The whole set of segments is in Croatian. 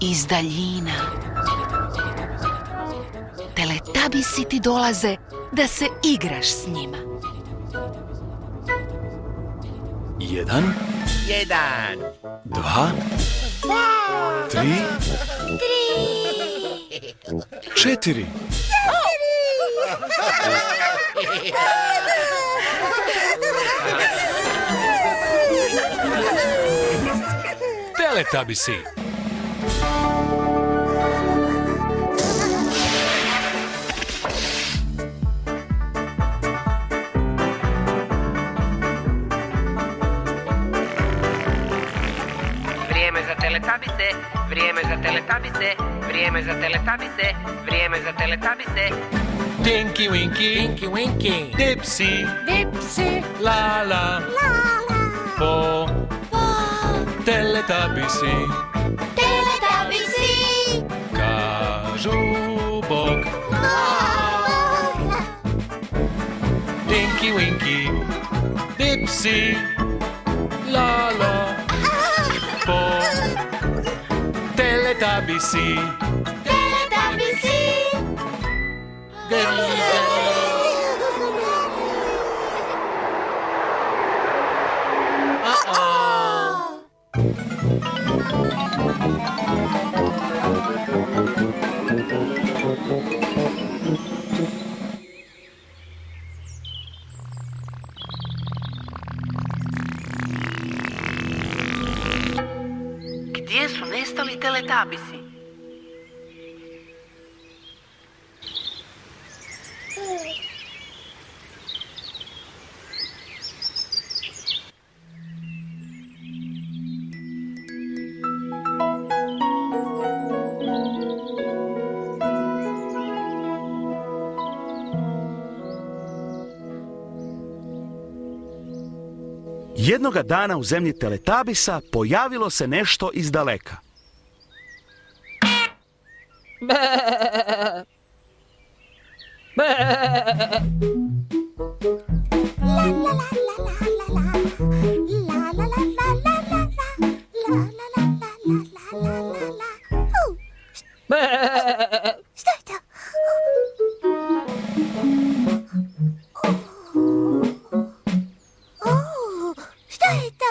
Iz daljina Teletubbiesi ti dolaze da se igraš s njima. 1, 2, 3, 4. Teletubbiesi. Vrijeme za Teletubbiese, vrijeme za Teletubbiese, vrijeme za Teletubbiese, vrijeme za Teletubbiese. Tinky Winky, Tinky Winky, Dipsy, Dipsy, Lala, Po, Teletubbiesi, Teletubbiesi, kažu Bog. Tinky Winky, Dipsy, Lala, Po, Teletubbiesi. Teletubbiesi. Gdje su nestali Teletubbiesi? Jednoga dana u zemlji Teletubbiesa pojavilo se nešto iz daleka. Što je to? Što je to?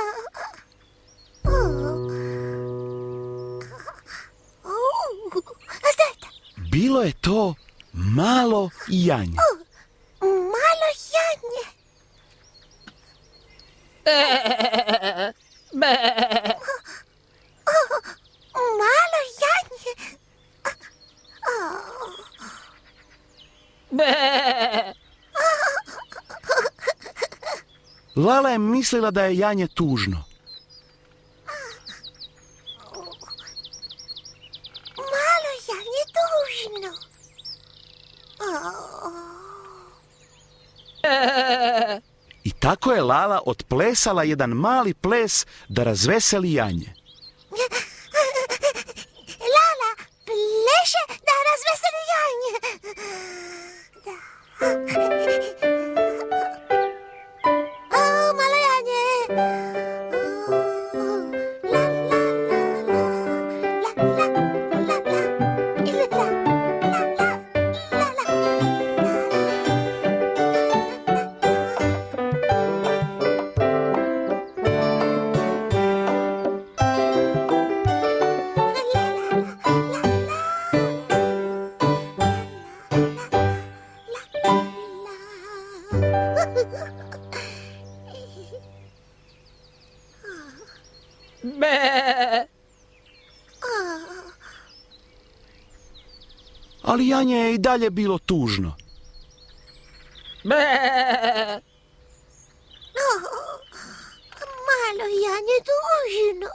Što je to? Bilo je to malo janje. Malo janje. Malo janje. Lala je mislila da je janje tužno. Malo janje tužno. I tako je Lala otplesala jedan mali ples da razveseli janje. Lala pleše da razveseli janje. Malo janje. Ali janje je i dalje bilo tužno. Malo janje tužno.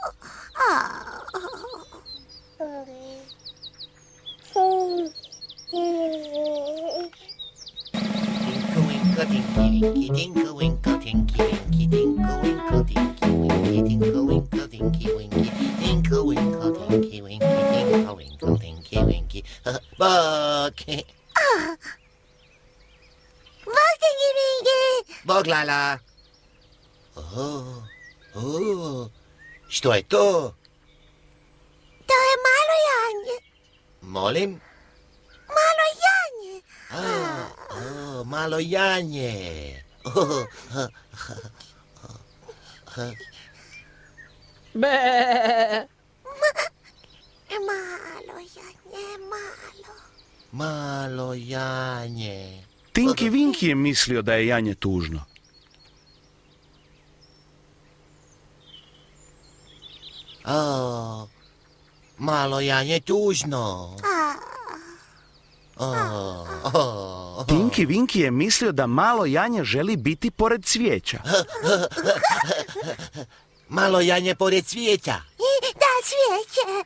Tinkle winkle tinky winky, tinkle winkle tinky winky, tinkle winkle tinky winky, tinkle winkle tinky winky, tinkle winkle tinky winky. Bog! Bog tinky winky. Bog Lala! Što je to? To je malo Molim? Malo Janje. Malo Janje. Malo Janje, malo. Malo Janje. Tinky Winky je mislio da je janje tužno. Malo Janje tužno. Tinky Winky je mislio da malo janje želi biti pored cvijeća. Malo Janje pored cvijeća. Da, cvijeće.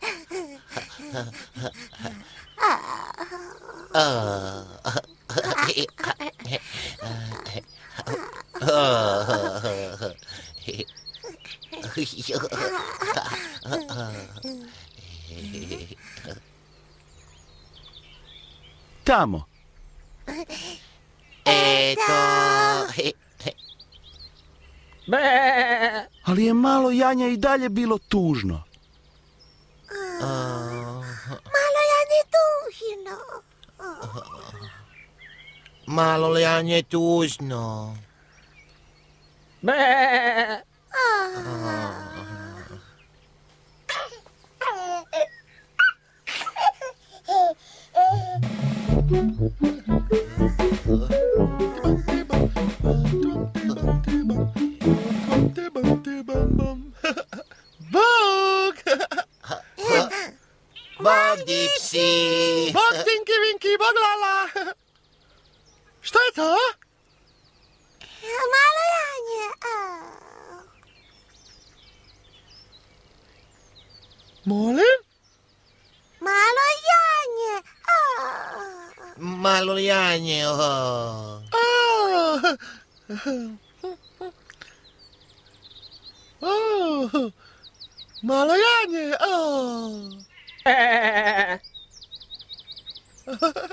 Tamo. Eto. Ali je malo janje i dalje bilo tužno. Malo Janje tužno. Malo Janje tužno. Bog! Bog Dipsy. Bog Tinky Winky, bog Lala! Što je to? Malo Janje. Molim? Malo Janje. Malo Janje. Malo Janje.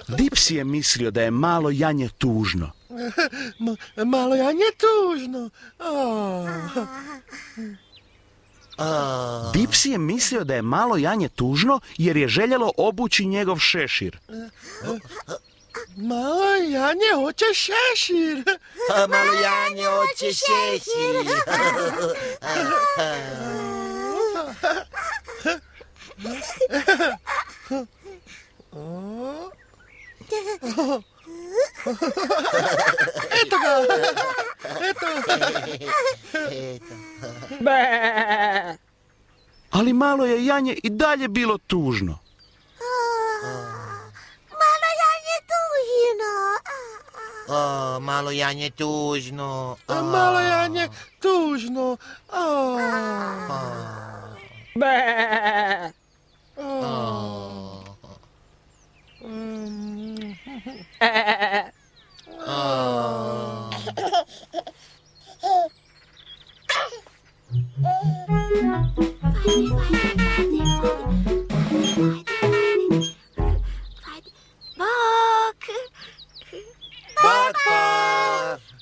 Dipsy je mislio da je malo janje tužno. Malo Janje tužno. Dipsy je mislio da je malo janje tužno jer je željelo obući njegov šešir. Malo Janje hoće šešir. Malo Janje hoće šešir. Eto ga. Eto. Ali malo je janje i dalje bilo tužno. Malo Janje tužno. Malo Janje tužno. Malo Janje tužno. Bog. Bog.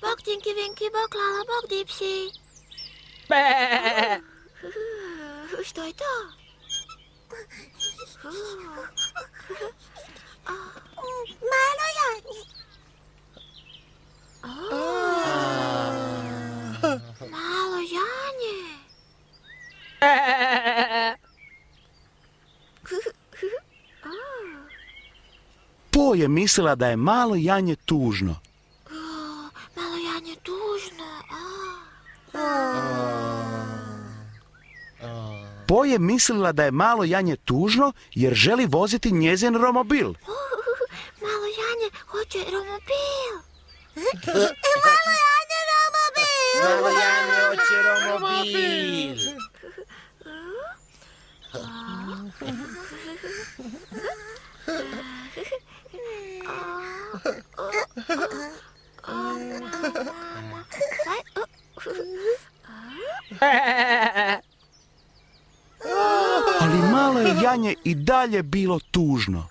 Bog Tinky Winky, bog Lala, bog Dipsy. Što je to? Malo Janje. Malo Janje. Po je mislila da je malo janje tužno. Malo Janje tužno. Po je mislila da je malo janje tužno jer želi voziti njezin romobil. Malo Janje hoće romobil. Malo Janje romobil. Malo Janje hoće romobil. Ali malo je janje i dalje bilo tužno.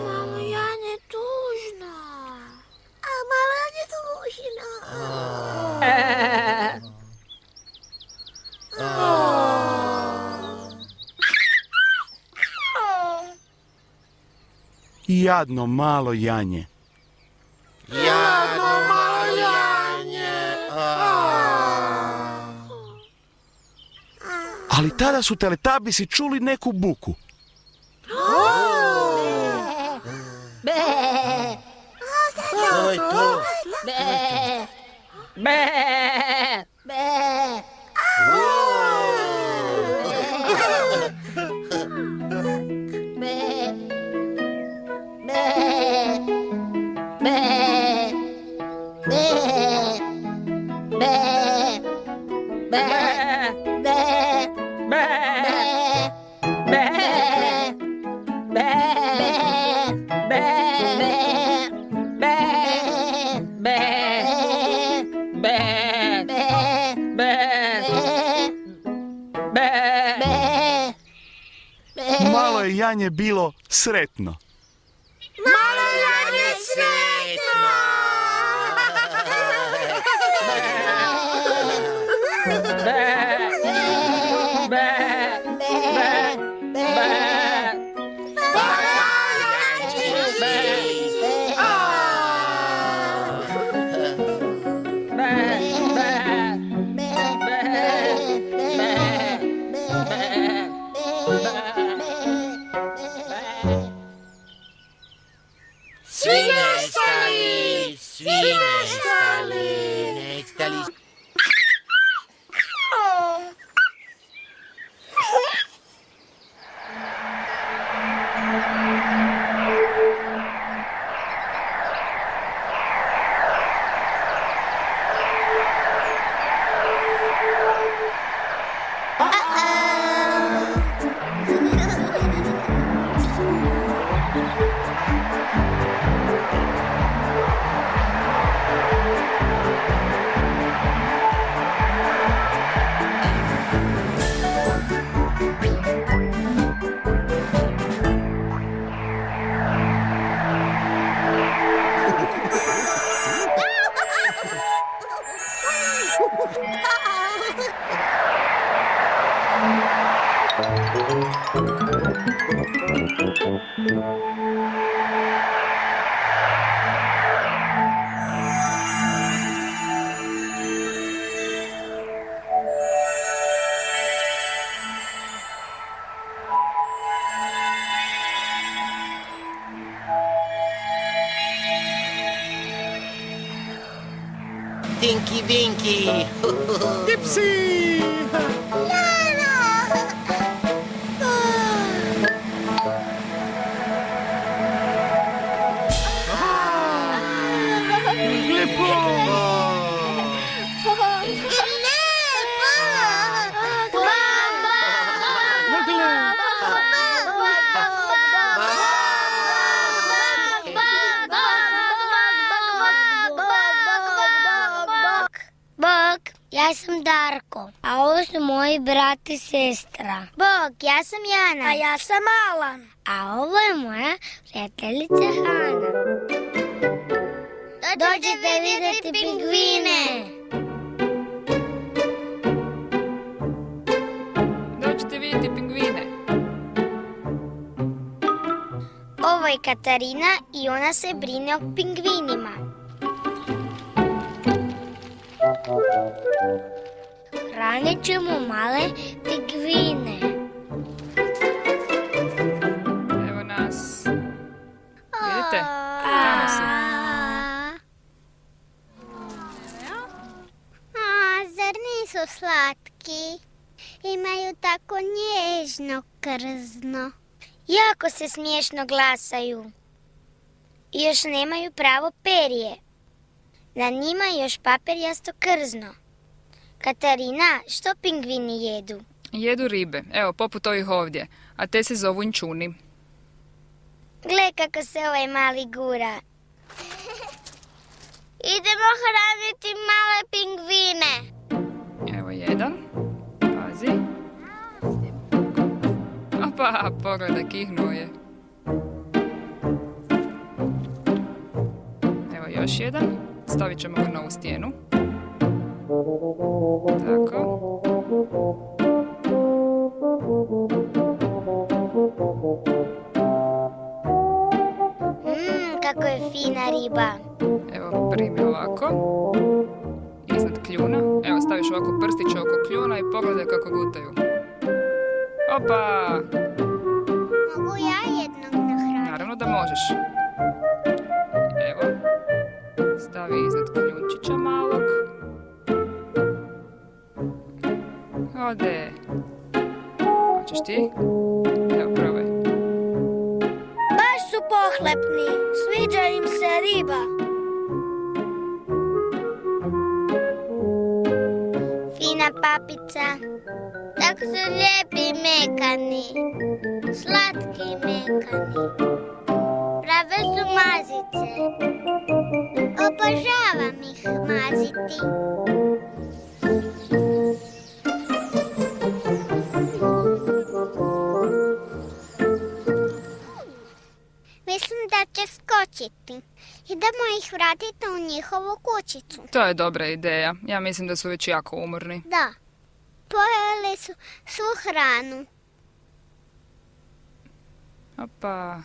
Malo Janje tužno. Malo Janje tužno. Jadno malo janje. Jadno malo janje. Ali tada su Teletabisi čuli neku buku. To je to. Malo je janje bilo sretno. Malo janje sretno! Svi nestali, nestali. Tinky Winky. Dipsy! Bog, ja sam Darko, a ovo su moji brat i sestra. Bog, ja sam Jana. A ja sam Alan. A ovo je moja prijateljica Hana. Dođite vidjeti pingvine. Dođite vidjeti pingvine. Ovo je Katarina i ona se brine o pingvinima. Hranit ćemo male pingvine. Evo nas. Vidite? Tamo su. Zar nisu slatki? Imaju tako nježno krzno. Jako se smiješno glasaju. I još nemaju pravo perje. Na njima je još papirjasto krzno. Katarina, što pingvini jedu? Jedu ribe, evo poput ovih ovdje, a te se zovu inčuni. Gle kako se ovaj mali gura. Idemo hraniti male pingvine. Evo jedan, pazi. Opa, pogledaj, kihnuo je. Evo još jedan, stavit ćemo ga na ovu stijenu. Tako. fina riba. Evo, primi ovako. Iznad kljuna. Evo, staviš ovako prstiće oko kljuna i pogledaj kako gutaju. Opa! Mogu ja jednog nahraniti? Naravno da možeš. Evo. Stavi iznad kljunčića malog. Ode. Hoćeš ti? Evo, probaj. Baš su pohlepni. Sviđa im se riba. Fina papica. Tako su lijepi i mekani. Slatki i mekani. Prave su mazice. Obožavam ih maziti. Mislim da će skočiti. Idemo ih vratiti u njihovu kućicu. To je dobra ideja. Ja mislim da su već jako umorni. Da. Pojeli su svu hranu. Opa.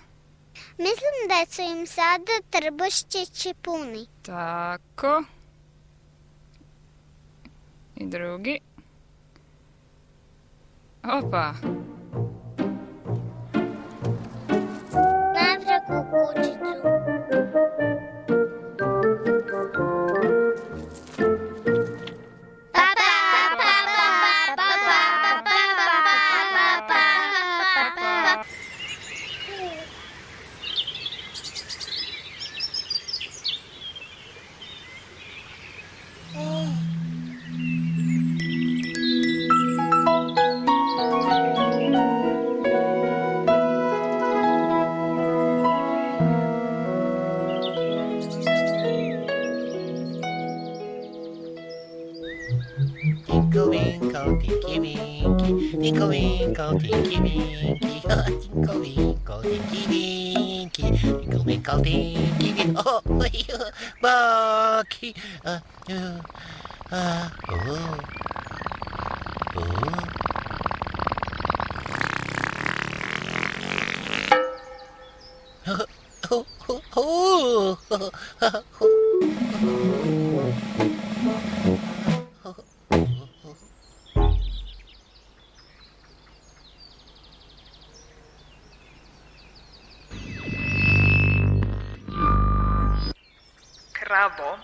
Mislim da su im sada trbuščići puni. Tako. I drugi. Opa. Natrag u kućicu. Tinkle winkle, tinky winky, tinkle winkle, tinky winky, tinkle winkle, tinky winky, tinkle winkle, tinky winky. Oh, Bucky. Kravo,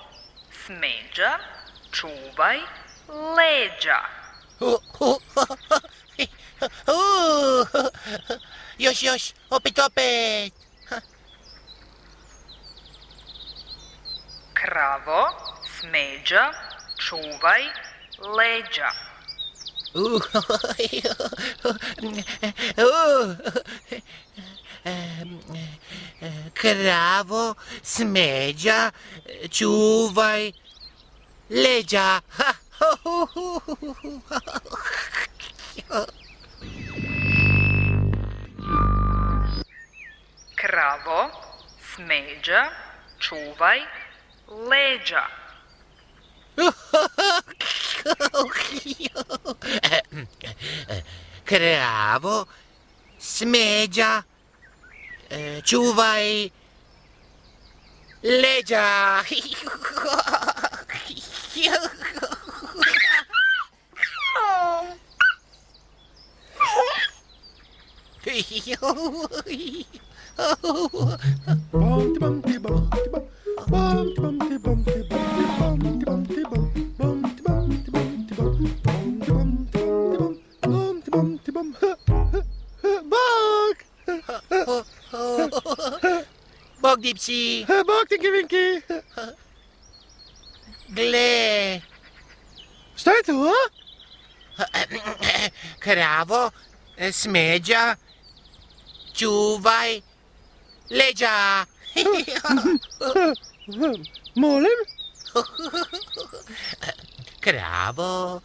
smeđa, čuvaj leđa. Još, opet. Kravo, smeđa, čuvaj leđa. Kravo, smeđa, čuvaj leđa. Kravo, smeđa, čuvaj leđa. Kravo, smeđa, čuvaj leđa. Bog Dipsy. Bog Tinky Winky. Gle. Šta je to, a? Kravo, smeđa, čuvaj leđa. Molim? Kravo,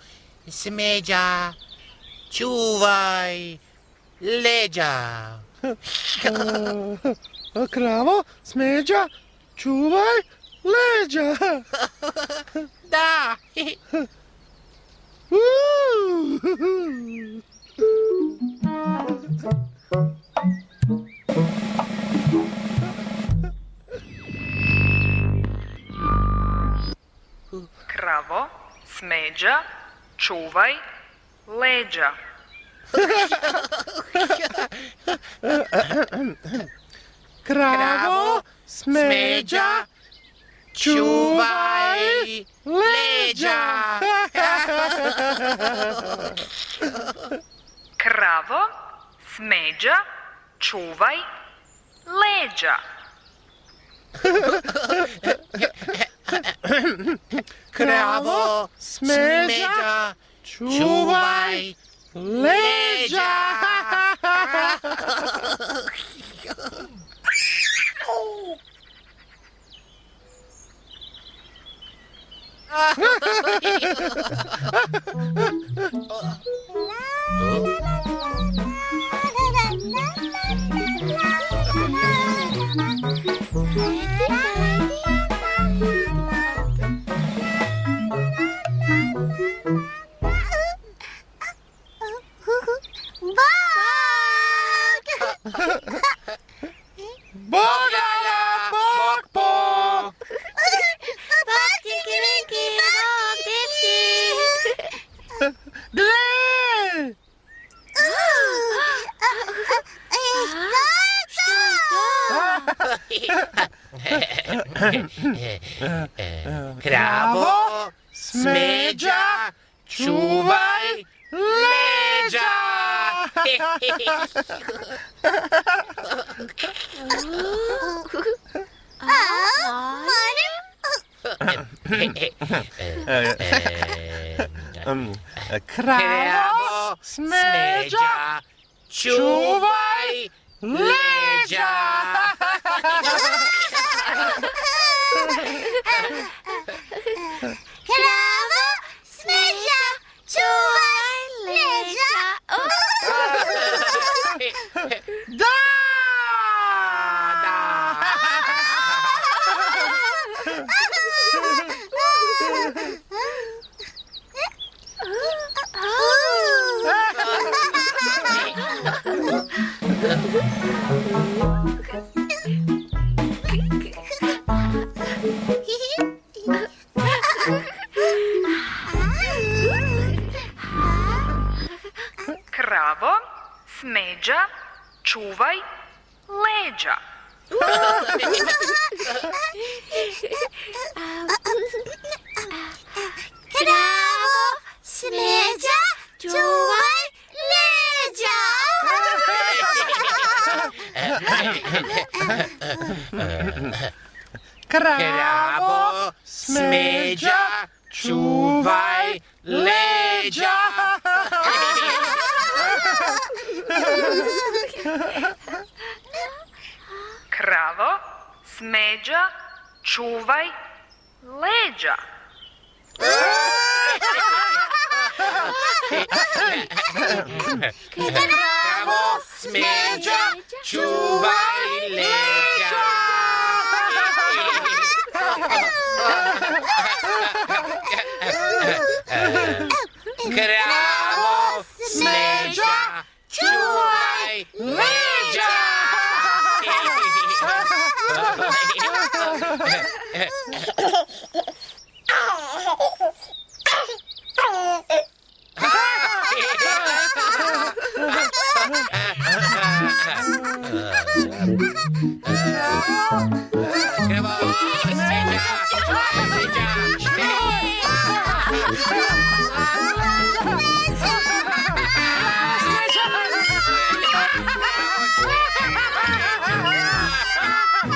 smeđa, čuvaj leđa. Kravo, smeđa, čuvaj leđa. Da. smeđa, čuvaj leđa. Kravo, smeđa, čuvaj leđa. Kravo, smeđa, čuvaj leđa. Kravo, smeđa, čuvaj leđa. Bogala, bok, bok. Gle! Kravo, smeđa, čuvaj leđa. Kravo, smeđa, čuvaj leđa. Kravo, smeđa, čuvaj leđa. Da! Kravo, smeđa, čuvaj leđa. Kravo, smeđa, čuvaj leđa. Kravo, smeđa, čuvaj leđa. Kravo, smeđa, čuvaj leđa. Kravo, smeđa, čuvaj leđa. Kravo, smeđa, čuvaj leđa. Kravo, smeđa, čuvaj leđa.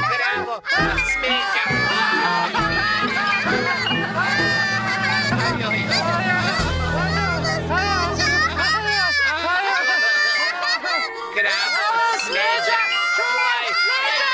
Kravo, smeđa. Kravo, smeđa, čuvaj leđa. Kravo, smeđa, čuvaj leđa.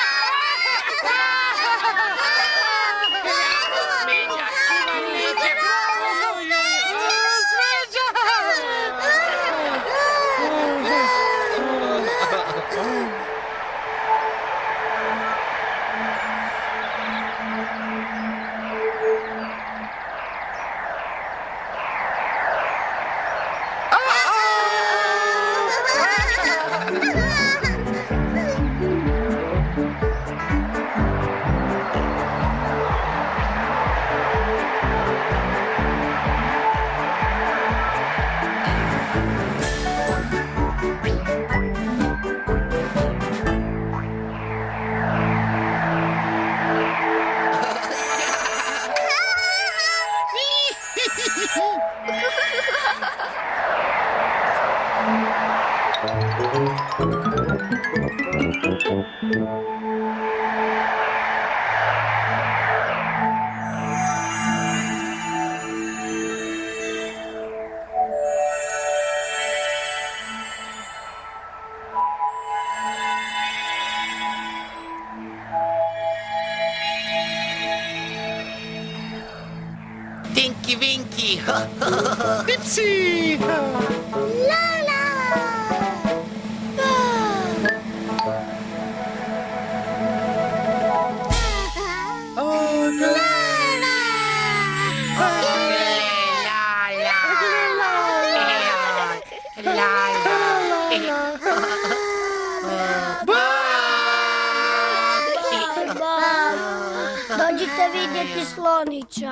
Tinky Winky. Dipsy! Lala! Oh, Dođite vidjeti slonića.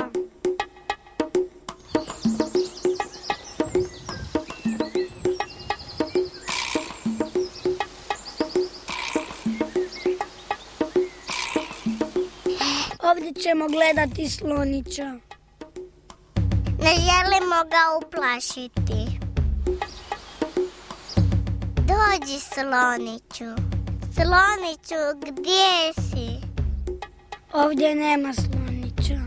Ovdje ćemo gledati slonića. Ne želimo ga uplašiti. Dođi, sloniću. Sloniću, gdje si? Ovdje nema slonića.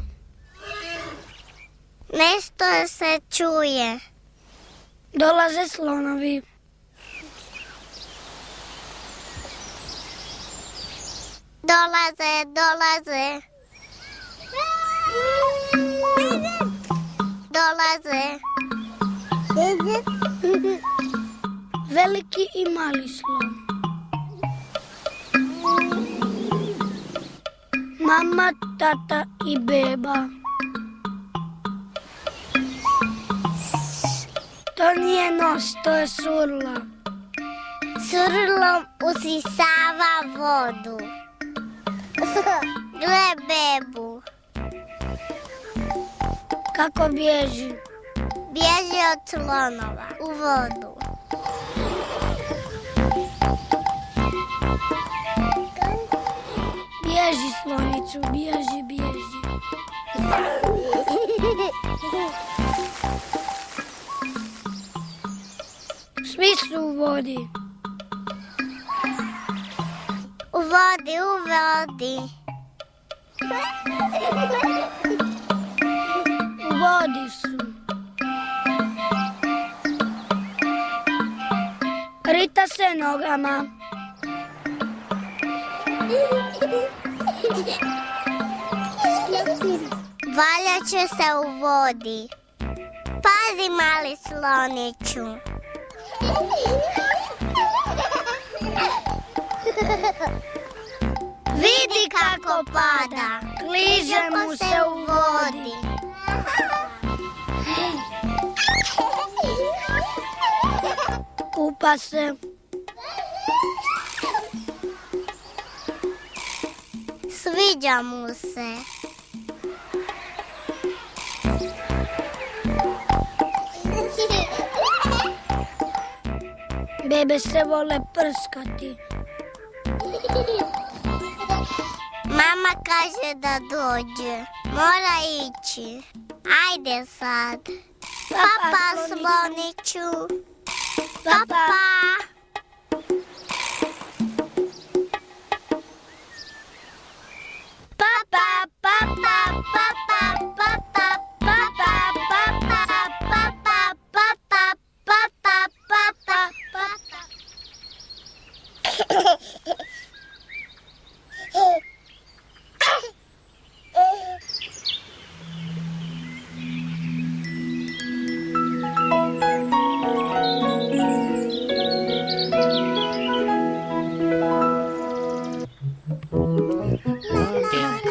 Nešto se čuje. Dolaze slonovi. Dolaze. Veliki i mali slon. Mama, tata i beba. To nije nos, to je surla. Surlom usisava vodu. Gle bebu. Kako bježi? Bježi od slonova u vodu. Bježi, sloniću, bježi. Svi su u vodi. U vodi. U vodi su. Rita se nogama. Valjat će se u vodi. Pazi, mali sloniću. Vidi kako pada. Kliže mu se u vodi. Kupa se. Sviđa mu se. Bebe se vole prskati. Mama kaže da dođe. Mora ići. Ajde sad. Papa, sloniću. Papa.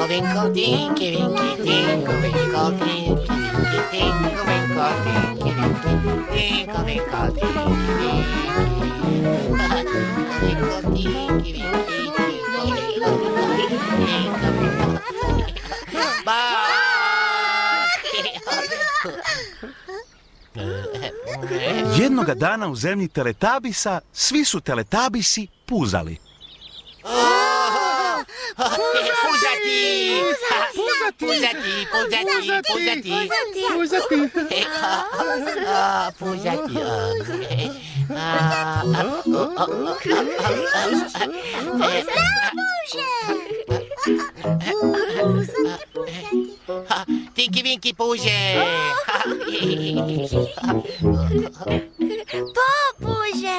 Winkle, dinky, winky, tinkle, winkle, dinky, winky, tinkle, winkle, dinky, winky, tinkle, winkle, dinky, winky, winkle, dinky, winky, tinkle, winkle, ba. Jednoga dana u zemlji Teletabisa svi su Teletabisi puzali. Puzati. Tinky Winky puže. Popuže!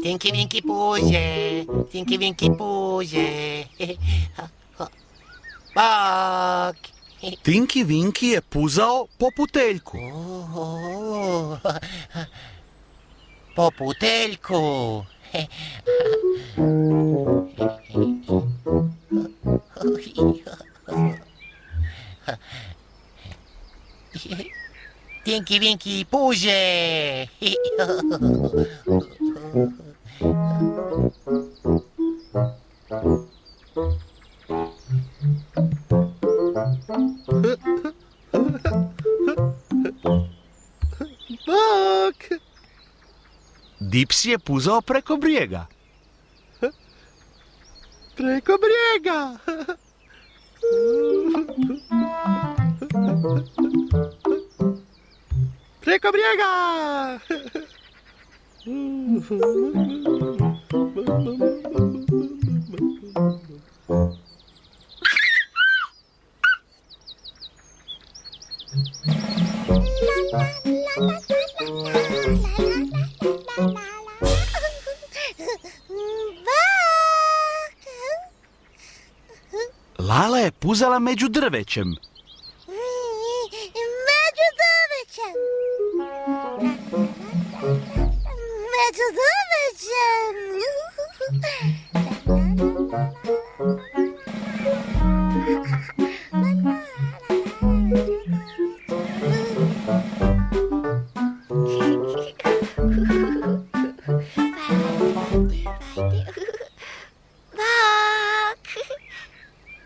Tinky Winky puže. Tinky Winky puže. Bok. Tinky Winky je puzao po puteljku. Po puteljku. Tinky Winky puže. Bok! Dips je puzao preko brijega. Preko brijega! Preko brijega! Lala je puzala među drvećem. Među drvećem! Među drvećem!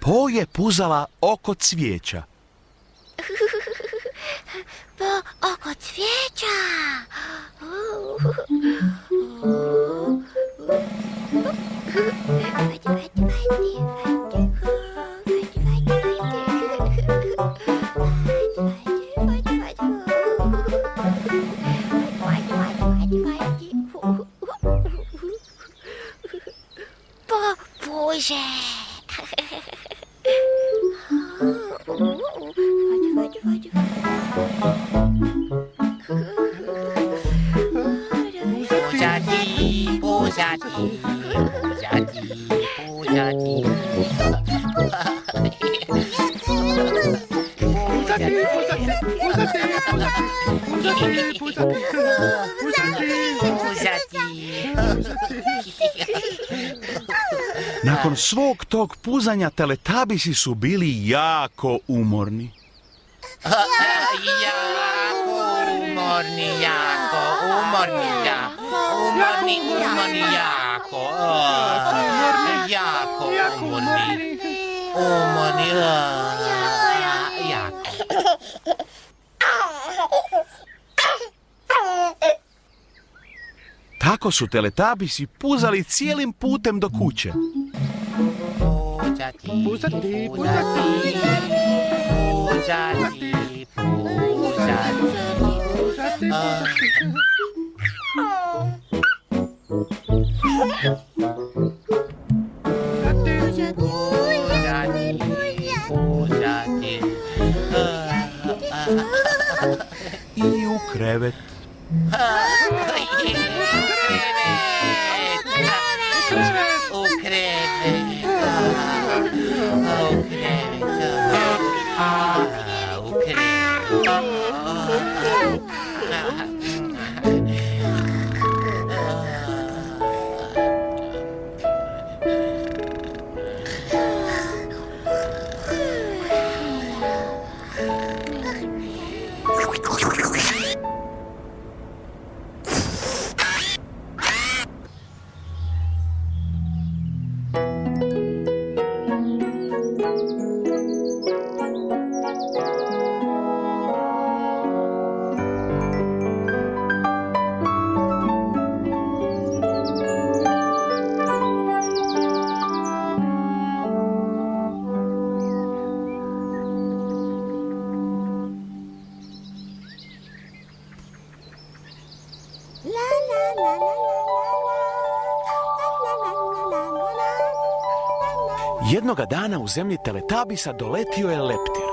Po je puzala oko cvijeća. Oko cvijeća! Popuže! Puzati, puzati, puzati, puzati. Nakon svog tog puzanja teletabisi su bili jako umorni. Jako umorni, jako umorni, jako umorni. Umorni, jako. Tako su teletabisi puzali cijelim putem do kuće. Puzati, puzati, puzati, puzati, I u krevet. Jednoga dana u zemlji Teletabisa doletio je leptir.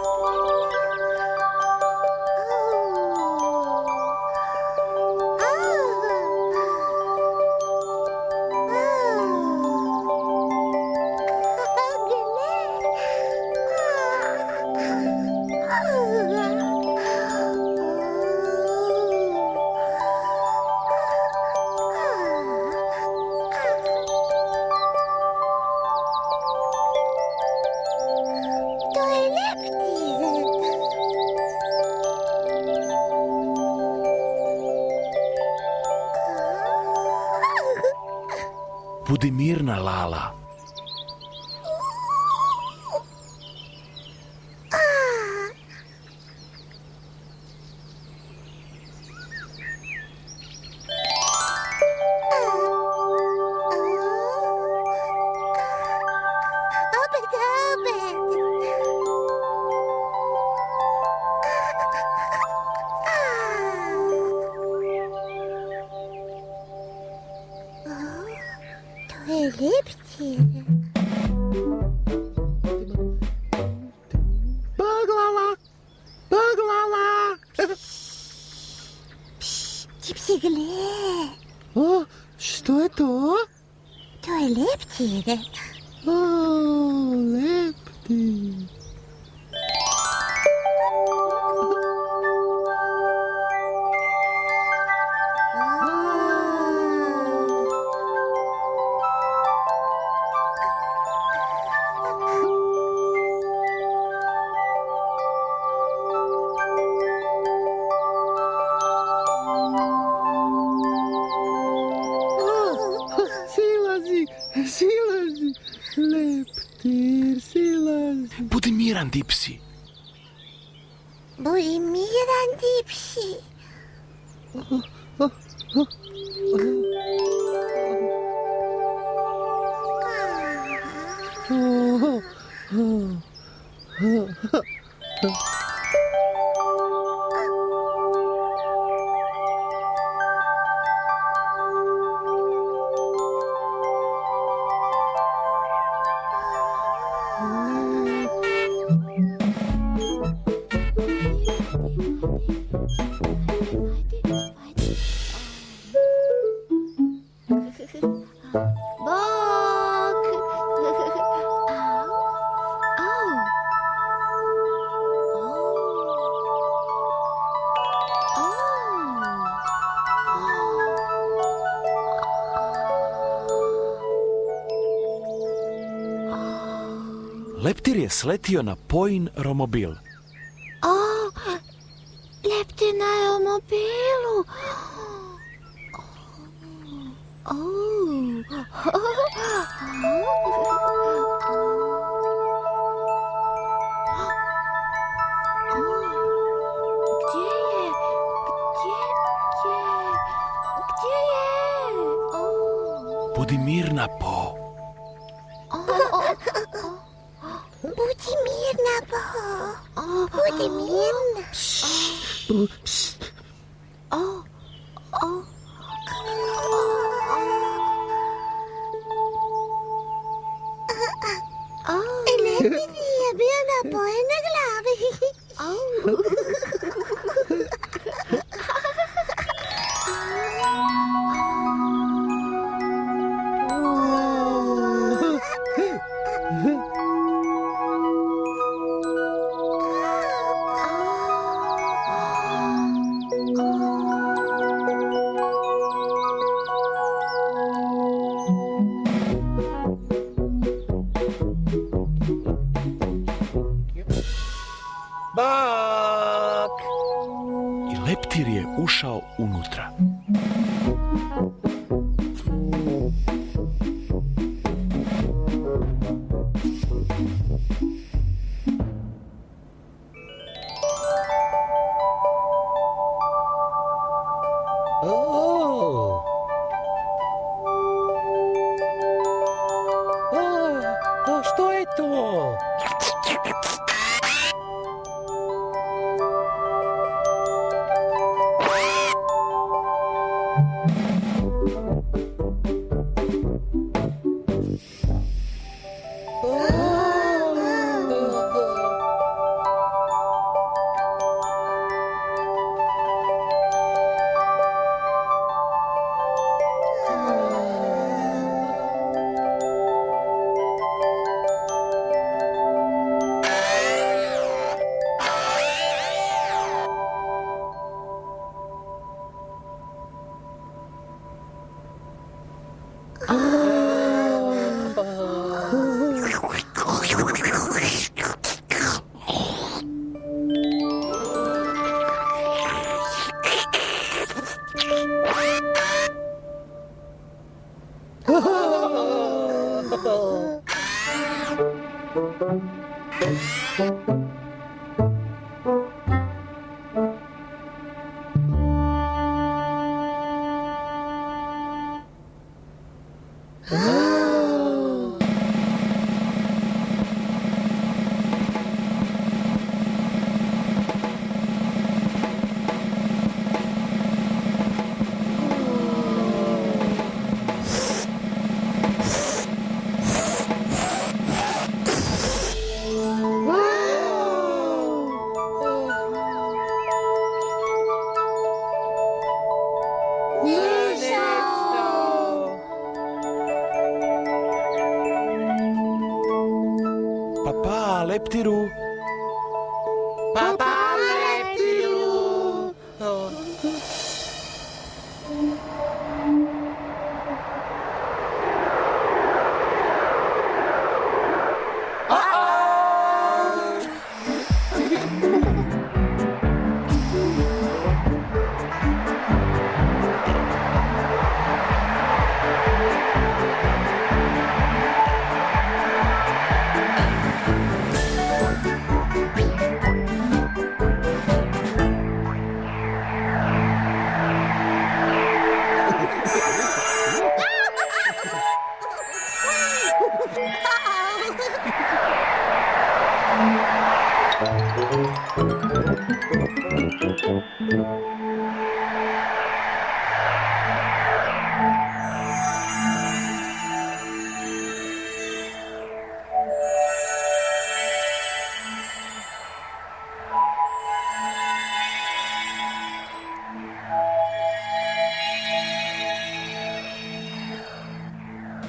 Budi mirna, Lala. Baglala! Baglala! Tipsi, gle, O, što je to? to je leptir. O, leptir. Silazi, leptir, silazi. Budi miran, Dipsi. Budi miran, Dipsi. Bok! Leptir je sletio na Poin romobil. Leptir na romobilu. Budi mirna, Po. Budi mirna, Bo. Budi mirna. Leptir je bio na Bojinoj glavi. Bok! I leptir je ušao unutra. Što je to? Pa, leptiru. Papa leptiru.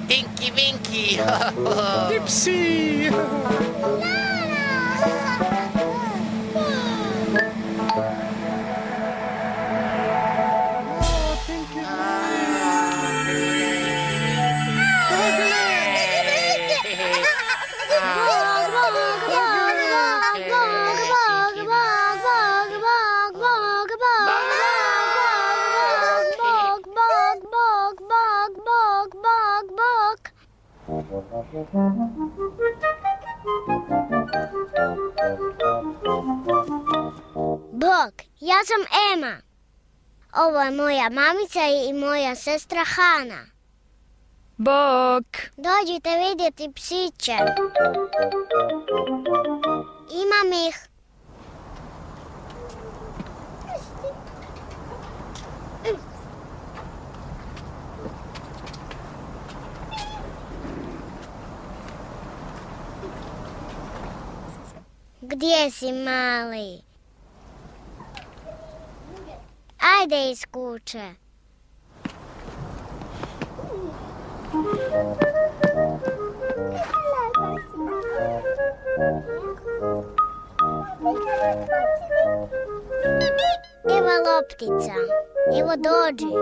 Tinky Winky. Dipsy! Bok, ja sam Ema. Ovo je moja mamica i moja sestra Hana. Bok! Dođite vidjeti psiće. Imam ih. Gdje si, mali? Ajde iz kuće. Evo loptica. Evo dođi.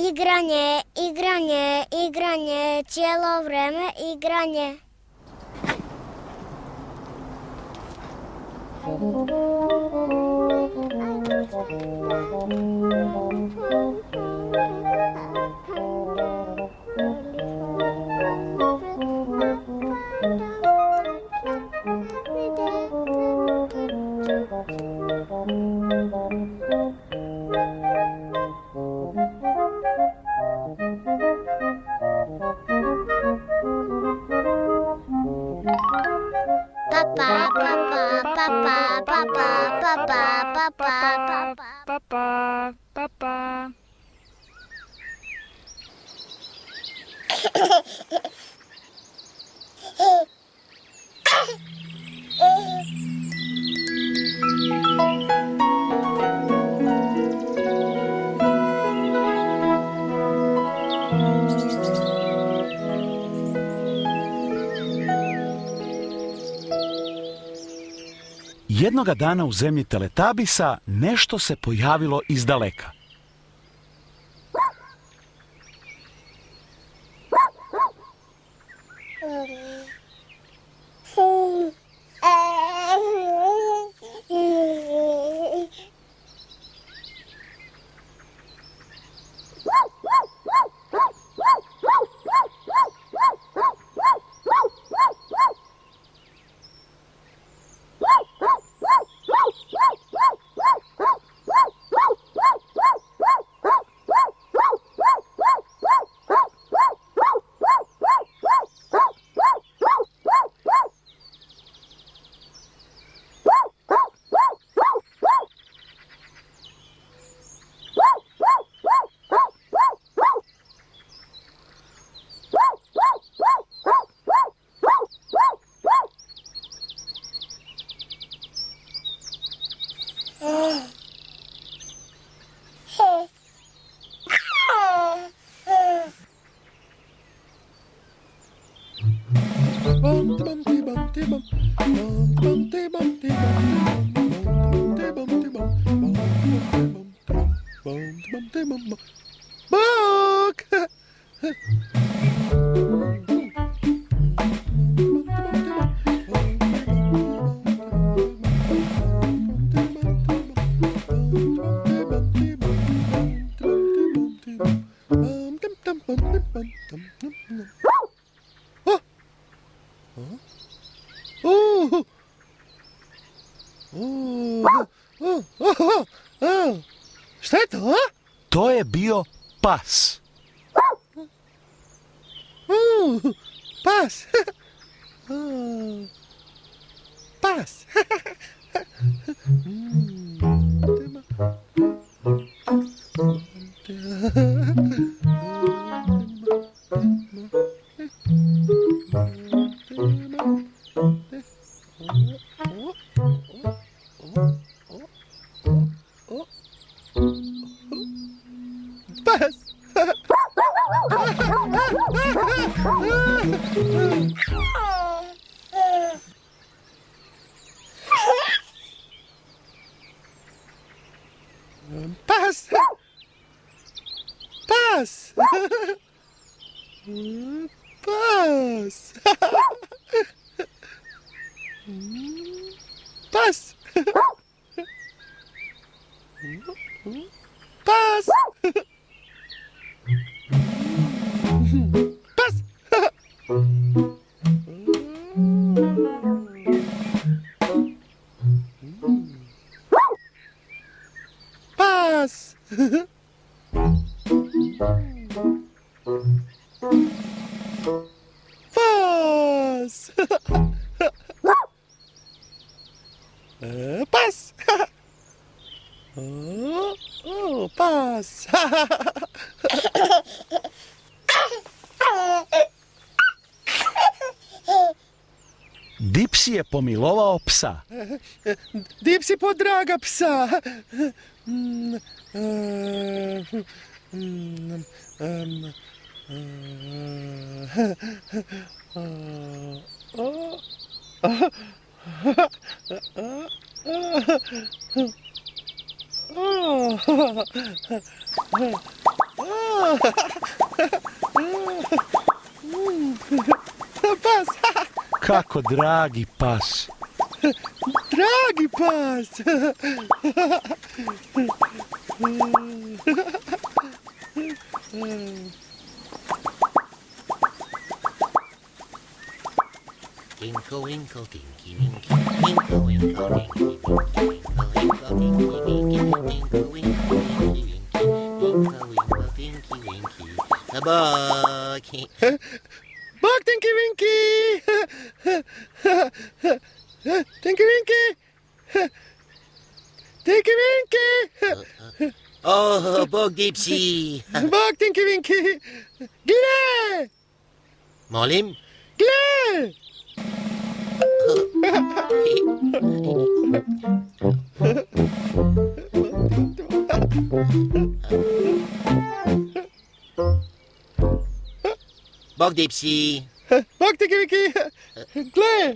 Igranje, igranje, igranje, cijelo vrijeme igranje. Papa, papa, papa, papa, papa, papa, papa. Papa. Jednoga dana u zemlji Teletabisa nešto se pojavilo iz daleka. Bok! Šta je to? To je bio pas. Pas. Pas. Pas. Pas. Pas. Pas. Pas. Pas. Pas. Pas. Pas. Pas. Dipsi je pomilovao psa. Dipsi podraga psa. Pas. Kako dragi pas. Dragi pas. Tinkle winkle tinky winky, tinkle winkle tinky winky, tinkle winkle tinky winky, tinkle winkle tinky winky, tinkle winkle tinky winky. A bucky. Bok, Tinky Winky. Tinky Winky. Tinky Winky. Oh, Bog Dipsy. Bok, Tinky Winky. Gle. Molim? Gle. Bog Dipsy. Bok, Tinky Winky. Gle.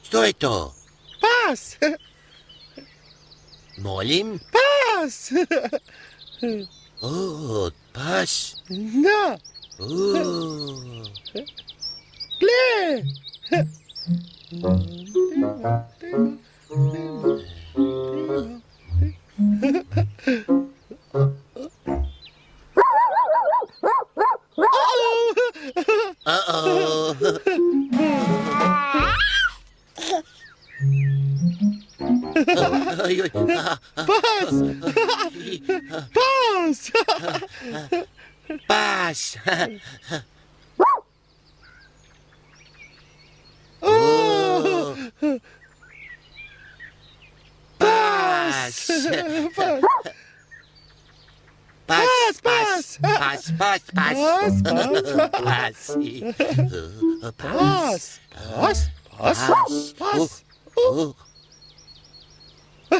Što je to? Pas. Pas! Molim? Pas! O, pas. Da, O. gle! Uh-oh. Oj, oj. Pas! Pas! Pas. Oh! Pas. Pas, Pas, pas, pas, pas. Pas, Pas. Pas! Pas! Pas! Pas! Oh. Pas.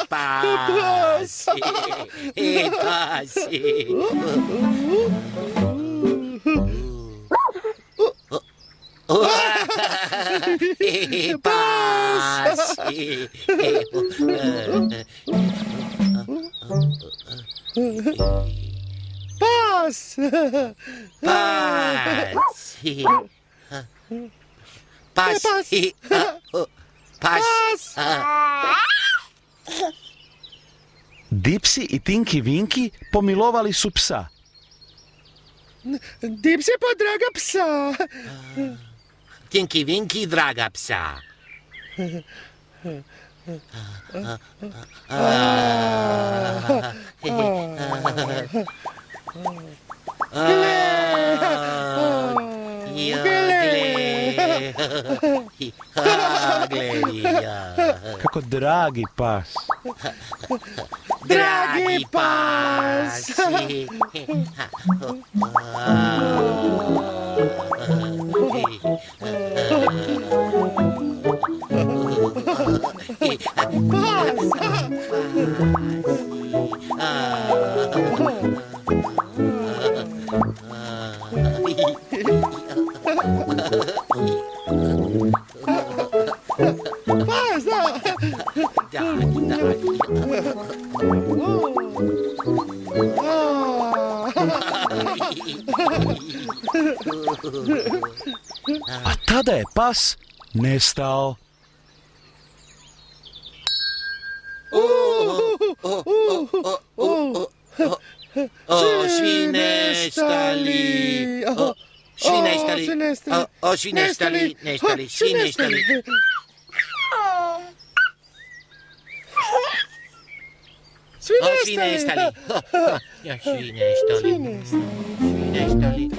Pas. Pas. Pas! Pas. Dipsi i Tinky Winky pomilovali su psa. Dipsi podraga psa! Tinky Winky, draga psa. Kako dragi pas. Dragi pas. Pas! A tada je pas nestao. Svi nestali. Svi nestali. Svi nestali. Nestali. Svi nestali. Svi Svi nestali! nestali. Svi nestali. Svi nestali.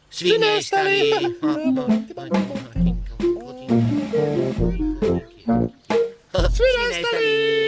Svi nestali. Svi nestali! Svi nestali.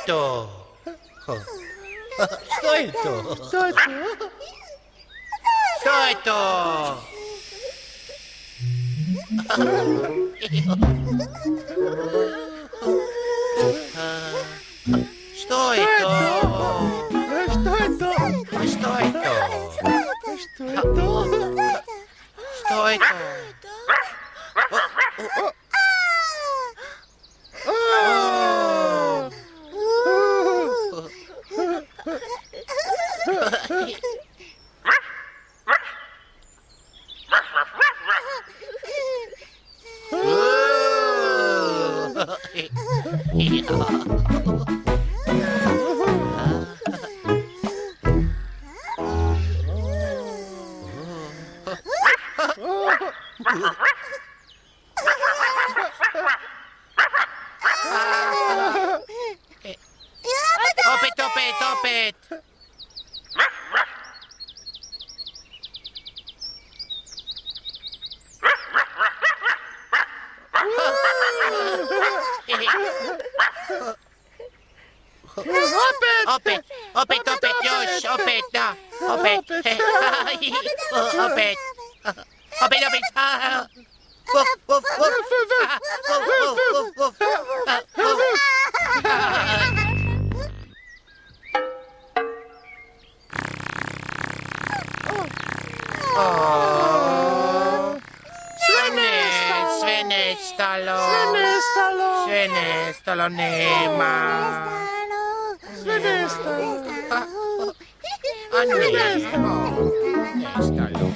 to? Što je to? Što je to? Što je to? Što je to? Što je to? Što je to? Što je to? Što je to? Opet! Opet, još, opet, da, opet. Opet. Uf, uf, uf. Sve nestalo, nema. Sve nestalo. A nestalo. Nestalo.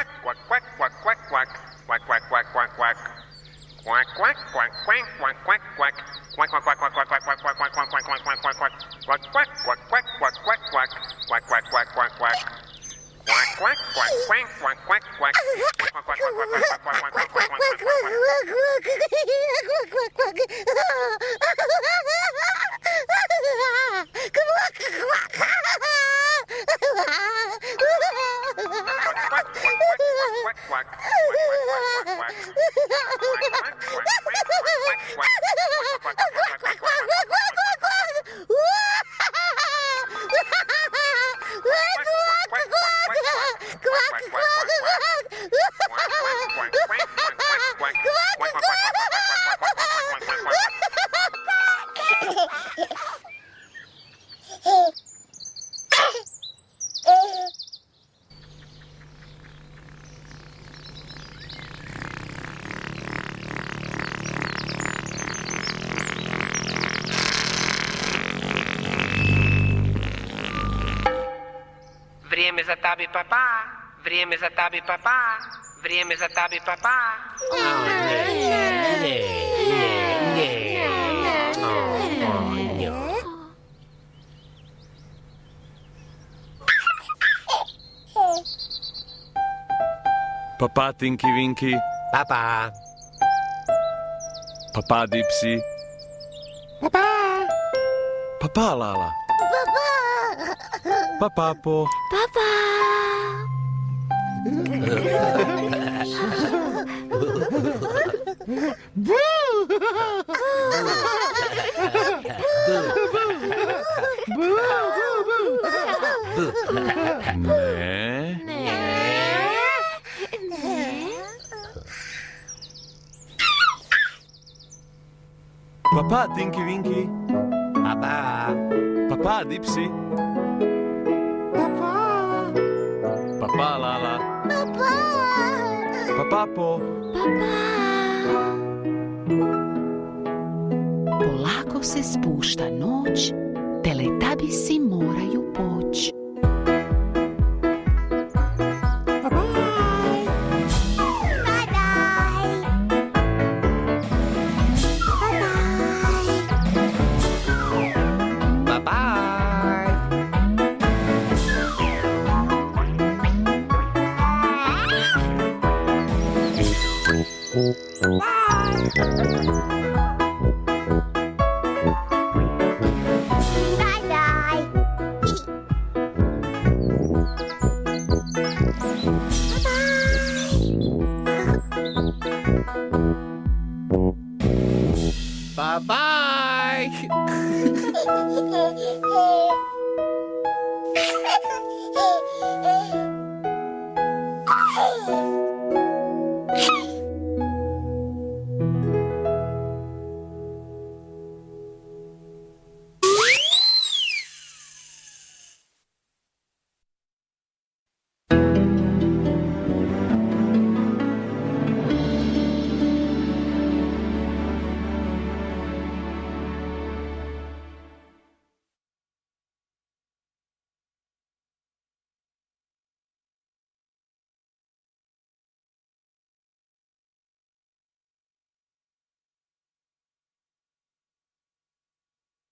quack, quack, quack, quack, quack, quack. Quack, quack, quack, quack, quack. Quack, quack, quack, quack, quack, quack, quack. Quack, quack, quack, quack, quack, quack, quack, quack, quack, quack, quack, quack, quack, quack. Quack, quack, quack, quack, quack, quack, quack. Quack, quack, quack, quack, quack. Quack, quack, quack, quack, quack, quack, quack. Quack, quack, quack, quack, quack, quack, quack, quack, quack, Vrijeme za tabi papa, vrijeme za tabi papa, vrijeme za tabi papa. Papa Tinky Winky, Papa. Papa Dipsy, Papa Lala, Papa Po, Ne. Papa Tinky Winky, Papa. Papa Dipsy, Papa Lala, Papa Po. Polako se spušta noć, Teletubbiesi moraju poći. Bye.